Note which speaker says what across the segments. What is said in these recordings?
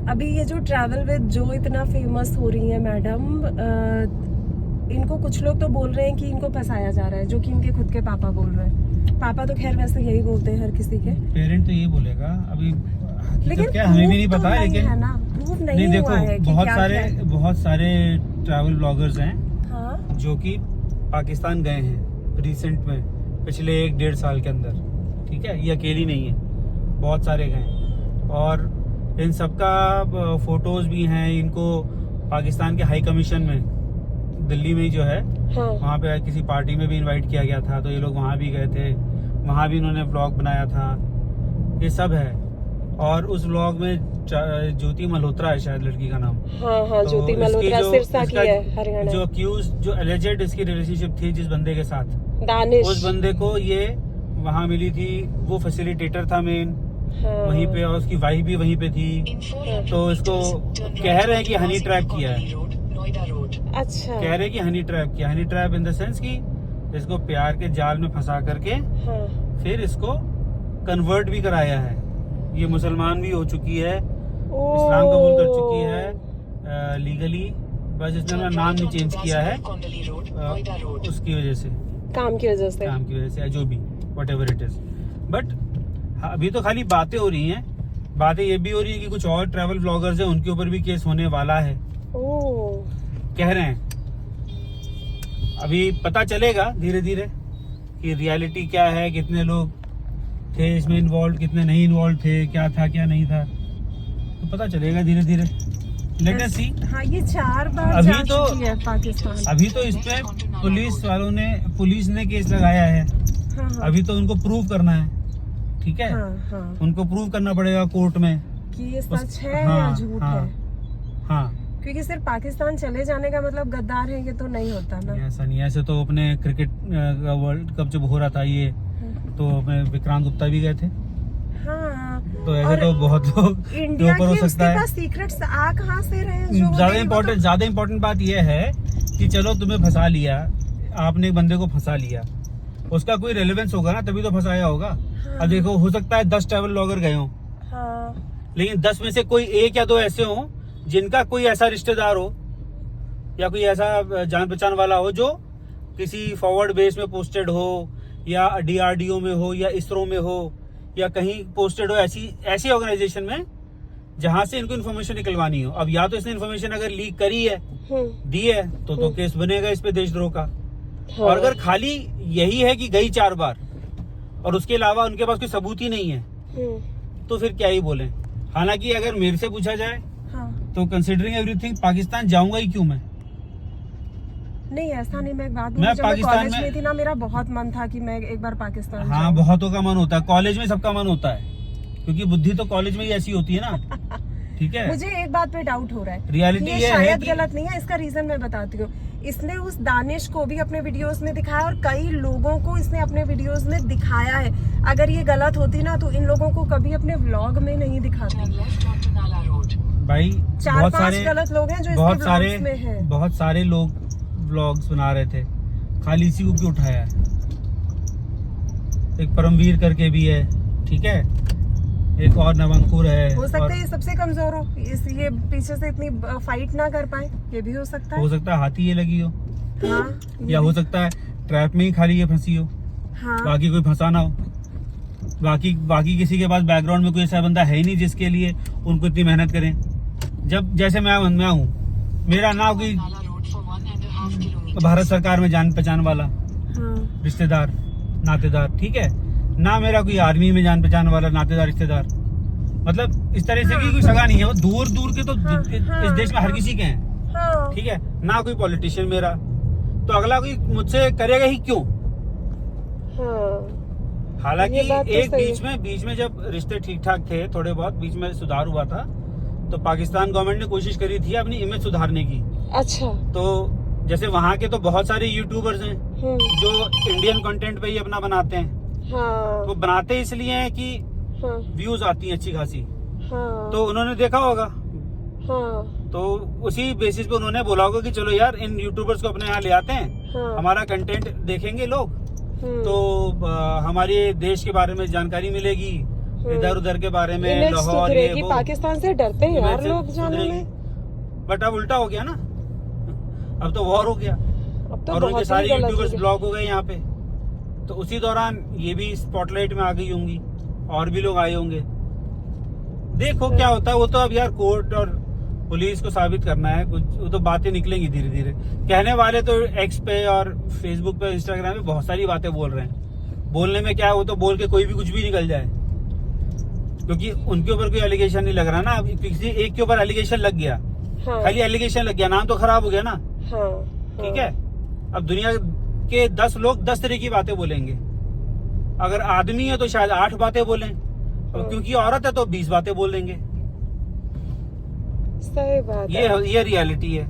Speaker 1: अभी ये जो ट्रैवल विद जो इतना फेमस हो रही है मैडम, इनको कुछ लोग तो बोल रहे हैं कि इनको फंसाया जा रहा है, जो कि इनके खुद के पापा बोल रहे हैं। पापा तो खैर वैसे यही बोलते हैं हर किसी के,
Speaker 2: पेरेंट तो ये बोलेगा। अभी
Speaker 1: लेकिन
Speaker 2: क्या हमें भी नहीं पता है, लेकिन
Speaker 1: है ना, प्रूफ नहीं
Speaker 2: देखो
Speaker 1: हुआ है कि
Speaker 2: बहुत सारे ट्रैवल ब्लॉगर्स हैं
Speaker 1: हाँ?
Speaker 2: जो कि पाकिस्तान गए हैं रिसेंट में, पिछले 1-1.5 साल के अंदर, ठीक है। ये अकेली नहीं है, बहुत सारे गए हैं और इन सबका फोटोज भी हैं। इनको पाकिस्तान के हाई कमीशन में दिल्ली में ही जो है,
Speaker 1: हाँ।
Speaker 2: वहाँ पे किसी पार्टी में भी इनवाइट किया गया था, तो ये लोग वहाँ भी गए थे, वहाँ भी इन्होंने व्लॉग बनाया था। ये सब है। और उस व्लॉग में ज्योति मल्होत्रा है शायद लड़की का नाम।
Speaker 1: हाँ,
Speaker 2: तो
Speaker 1: ज्योति मल्होत्रा सिरसा की है, हरियाणा।
Speaker 2: जो अक्यूज, जो एलिजेड इसकी रिलेशनशिप थी जिस बंदे के साथ,
Speaker 1: दानिश,
Speaker 2: उस बंदे को ये वहाँ मिली थी, वो फैसिलिटेटर था मेन,
Speaker 1: हाँ।
Speaker 2: वहीं पे, और उसकी वाइफ भी वहीं पे थी। तो इसको कह रहे हैं कि हनी ट्रैप किया है।
Speaker 1: अच्छा,
Speaker 2: कह रहे हैं कि हनी ट्रैप किया। Honey trap in the sense कि इसको प्यार के जाल में फंसा करके
Speaker 1: हाँ।
Speaker 2: फिर इसको कन्वर्ट भी कराया है। ये मुसलमान भी हो चुकी है, इस्लाम कबूल कर चुकी है लीगली, बस इसने अपना नाम नहीं चेंज किया है उसकी वजह से,
Speaker 1: काम की वजह से,
Speaker 2: या जो भी what ever it is. But अभी तो खाली बातें हो रही हैं। बातें ये भी हो रही है कि कुछ और ट्रैवल ब्लॉगर्स हैं, उनके ऊपर भी केस होने वाला है, कह रहे हैं। अभी पता चलेगा धीरे धीरे कि रियलिटी क्या है, कितने लोग थे इसमें इन्वॉल्व, कितने नहीं इन्वॉल्व थे, क्या था क्या नहीं था, तो पता चलेगा धीरे धीरे। लेट अस सी।
Speaker 1: हाँ, ये 4 बार
Speaker 2: अभी
Speaker 1: जा
Speaker 2: तो
Speaker 1: चुकी है पाकिस्तान।
Speaker 2: अभी तो इस पे पुलिस ने केस लगाया है।
Speaker 1: हाँ।
Speaker 2: अभी तो उनको प्रूव करना है, ठीक है।
Speaker 1: हाँ।
Speaker 2: उनको प्रूव करना पड़ेगा कोर्ट में
Speaker 1: कि ये सच है या झूठ है।
Speaker 2: हाँ,
Speaker 1: क्योंकि सिर्फ पाकिस्तान चले जाने का मतलब गद्दार है, ये तो नहीं होता ना।
Speaker 2: ऐसा नहीं। ऐसे तो अपने क्रिकेट वर्ल्ड कप जब हो रहा था ये, तो अपने विक्रांत गुप्ता भी गए थे।
Speaker 1: हाँ,
Speaker 2: तो ऐसे तो बहुत लोग
Speaker 1: इंडिया
Speaker 2: ऊपर हो सकता है।
Speaker 1: सीक्रेट्स आ कहाँ से रहे?
Speaker 2: ज्यादा इम्पोर्टेंट बात यह है कि चलो तुम्हें फंसा लिया, आपने एक बंदे को फंसा लिया, उसका कोई रेलेवेंस होगा ना, तभी तो फंसाया होगा।
Speaker 1: हाँ।
Speaker 2: अब देखो, हो सकता है 10 ट्रैवल ब्लॉगर गए हों,
Speaker 1: हाँ।
Speaker 2: लेकिन 10 में से कोई 1 या 2 ऐसे हों जिनका कोई ऐसा रिश्तेदार हो या कोई ऐसा जान पहचान वाला हो जो किसी फॉरवर्ड बेस में पोस्टेड हो, या DRDO में हो, या इसरो में हो, या कहीं पोस्टेड हो ऐसी ऑर्गेनाइजेशन में जहां से इनको इन्फॉर्मेशन निकलवानी हो। अब या तो इसने इन्फॉर्मेशन अगर लीक करी है, दी है, तो केस बनेगा इस पे देशद्रोह का।
Speaker 1: हाँ।
Speaker 2: और अगर खाली यही है कि गई 4 बार और उसके अलावा उनके पास कोई सबूत ही नहीं है, तो फिर क्या ही बोलें। हालांकि अगर मेरे से पूछा जाए,
Speaker 1: हाँ।
Speaker 2: तो कंसिडरिंग एवरीथिंग पाकिस्तान जाऊंगा ही क्यों मैं।
Speaker 1: नहीं, ऐसा नहीं। मैं एक बात
Speaker 2: मैं
Speaker 1: जब
Speaker 2: पाकिस्तान
Speaker 1: कॉलेज में थी ना, मेरा बहुत मन था कि मैं एक बार पाकिस्तान
Speaker 2: हाँ, बहुतों का मन होता है, कॉलेज में सबका मन होता है, क्योंकि बुद्धि तो कॉलेज में ही ऐसी होती है ना, ठीक है।
Speaker 1: मुझे एक बात पे डाउट हो रहा है,
Speaker 2: रियलिटी
Speaker 1: ये शायद गलत नहीं है। इसका रीजन मैं बताती हूँ। इसने उस दानिश को भी अपने वीडियोस में दिखाया और कई लोगों को इसने अपने वीडियोस में दिखाया है। अगर ये गलत होती ना, तो इन लोगों को कभी अपने व्लॉग में नहीं दिखाती।
Speaker 2: भाई
Speaker 1: 4-5 गलत लोग हैं जो इसके व्लॉग्स में हैं।
Speaker 2: बहुत सारे लोग व्लॉग्स बना रहे थे, खाली इसी को क्यों उठाया है। एक परमवीर करके भी है, ठीक है, एक और नवंकुर है।
Speaker 1: हो सकता है ये सबसे कमजोर हो, ये पीछे से इतनी फाइट ना कर पाए, ये भी हो सकता है।
Speaker 2: हो सकता है हाथी ये लगी हो,
Speaker 1: हाँ,
Speaker 2: या हो सकता है ट्रैप में ही खाली ये फंसी हो,
Speaker 1: हाँ।
Speaker 2: बाकी कोई फंसा ना हो। बाकी किसी के पास बैकग्राउंड में कोई ऐसा बंदा है ही नहीं जिसके लिए उनको इतनी मेहनत करें। जब जैसे मैं हूँ, मेरा ना कोई भारत सरकार में जान पहचान वाला रिश्तेदार नातेदार, ठीक है, ना मेरा कोई आर्मी में जान पहचान वाला नातेदार रिश्तेदार, मतलब इस तरह से कोई सगा नहीं है। वो दूर दूर के तो इस देश में हर किसी के हैं, ठीक है, ना कोई पॉलिटिशियन मेरा, तो अगला कोई मुझसे करेगा ही क्यों। हालांकि एक बीच में जब रिश्ते ठीक ठाक थे, थोड़े बहुत बीच में सुधार हुआ था, तो पाकिस्तान गवर्नमेंट ने कोशिश करी थी अपनी इमेज सुधारने की।
Speaker 1: अच्छा।
Speaker 2: तो जैसे वहाँ के तो बहुत सारे यूट्यूबर्स हैं जो इंडियन कंटेंट पे ही अपना बनाते हैं।
Speaker 1: हाँ।
Speaker 2: वो बनाते इसलिए हैं कि व्यूज आती हैं अच्छी खासी।
Speaker 1: हाँ।
Speaker 2: तो उन्होंने देखा होगा,
Speaker 1: हाँ।
Speaker 2: तो उसी बेसिस पे उन्होंने बोला होगा कि चलो यार इन यूट्यूबर्स को अपने यहाँ ले आते हैं,
Speaker 1: हाँ।
Speaker 2: हमारा कंटेंट देखेंगे लोग, तो हमारे देश के बारे में जानकारी मिलेगी, इधर उधर के बारे में,
Speaker 1: इमेज
Speaker 2: लाहौर ये
Speaker 1: सुधरेगी।
Speaker 2: वो।
Speaker 1: पाकिस्तान से डरते हैं यार
Speaker 2: इमेज
Speaker 1: लोग जाने
Speaker 2: सुधरेगी।
Speaker 1: में।
Speaker 2: बट अब उल्टा हो गया ना, अब तो वॉर हो गया
Speaker 1: अब तो
Speaker 2: और उनके
Speaker 1: बहुत ही
Speaker 2: सारे
Speaker 1: गलत हो
Speaker 2: यूट्यूबर्स
Speaker 1: गया।
Speaker 2: ब्लॉक हो गए यहाँ पे। तो उसी दौरान ये भी स्पॉटलाइट में आ गई होंगी और भी लोग आए होंगे। देखो क्या होता है, वो तो अब यार कोर्ट और पुलिस को साबित करना है कुछ, वो तो बातें निकलेंगी धीरे धीरे। कहने वाले तो एक्स पे और फेसबुक पे, इंस्टाग्राम पे बहुत सारी बातें बोल रहे हैं। बोलने में क्या है, वो तो बोल के कोई भी कुछ भी निकल जाए, क्योंकि उनके ऊपर कोई एलिगेशन नहीं लग रहा ना। अब किसी एक के ऊपर एलिगेशन लग गया,
Speaker 1: हाँ,
Speaker 2: खाली एलिगेशन लग गया, नाम तो खराब हो गया ना।
Speaker 1: हाँ,
Speaker 2: ठीक है, अब दुनिया के 10 लोग 10 तरह की बातें बोलेंगे। अगर आदमी है तो शायद 8 बातें बोलें, और क्योंकि औरत है तो 20 बातें बोल देंगे।
Speaker 1: सही बात है।
Speaker 2: ये रियलिटी है।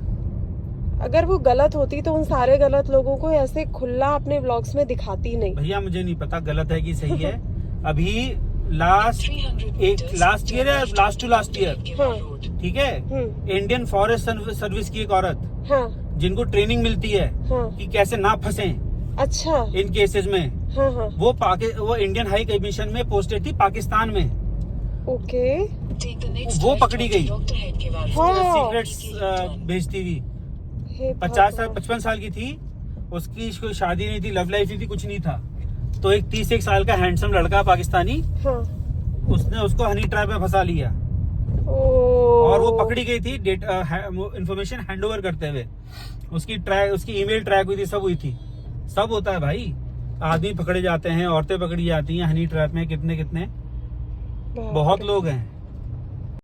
Speaker 1: अगर वो गलत होती तो उन सारे गलत लोगों को ऐसे खुला अपने व्लॉग्स में दिखाती नहीं।
Speaker 2: भैया मुझे नहीं पता गलत है कि सही है। अभी लास्ट ईयर है, लास्ट टू लास्ट ईयर,
Speaker 1: हाँ,
Speaker 2: ठीक है, इंडियन फॉरेस्ट सर्विस की एक औरत,
Speaker 1: हाँ,
Speaker 2: जिनको ट्रेनिंग मिलती है
Speaker 1: हाँ,
Speaker 2: कि कैसे ना फंसे
Speaker 1: अच्छा,
Speaker 2: इन केसेस में,
Speaker 1: हाँ, हाँ,
Speaker 2: वो इंडियन हाई कमीशन में पोस्टेड थी पाकिस्तान में।
Speaker 1: ओके,
Speaker 2: वो पकड़ी गई
Speaker 1: हाँ,
Speaker 2: सीक्रेट्स भेजती हुई।
Speaker 1: हे
Speaker 2: 55 साल की थी, उसकी कोई शादी नहीं थी, लव लाइफ नहीं थी, कुछ नहीं था। तो एक 31 साल का हैंडसम लड़का पाकिस्तानी,
Speaker 1: हाँ,
Speaker 2: उसने उसको हनी ट्रैप में फंसा लिया और वो पकड़ी गई थी इंफॉर्मेशन हैंडओवर करते हुए। उसकी ईमेल ट्रैक हुई थी, सब हुई थी। सब होता है भाई, आदमी पकड़े जाते हैं, औरतें पकड़ी जाती हैं हनी ट्रैप में। कितने बहुत लोग हैं।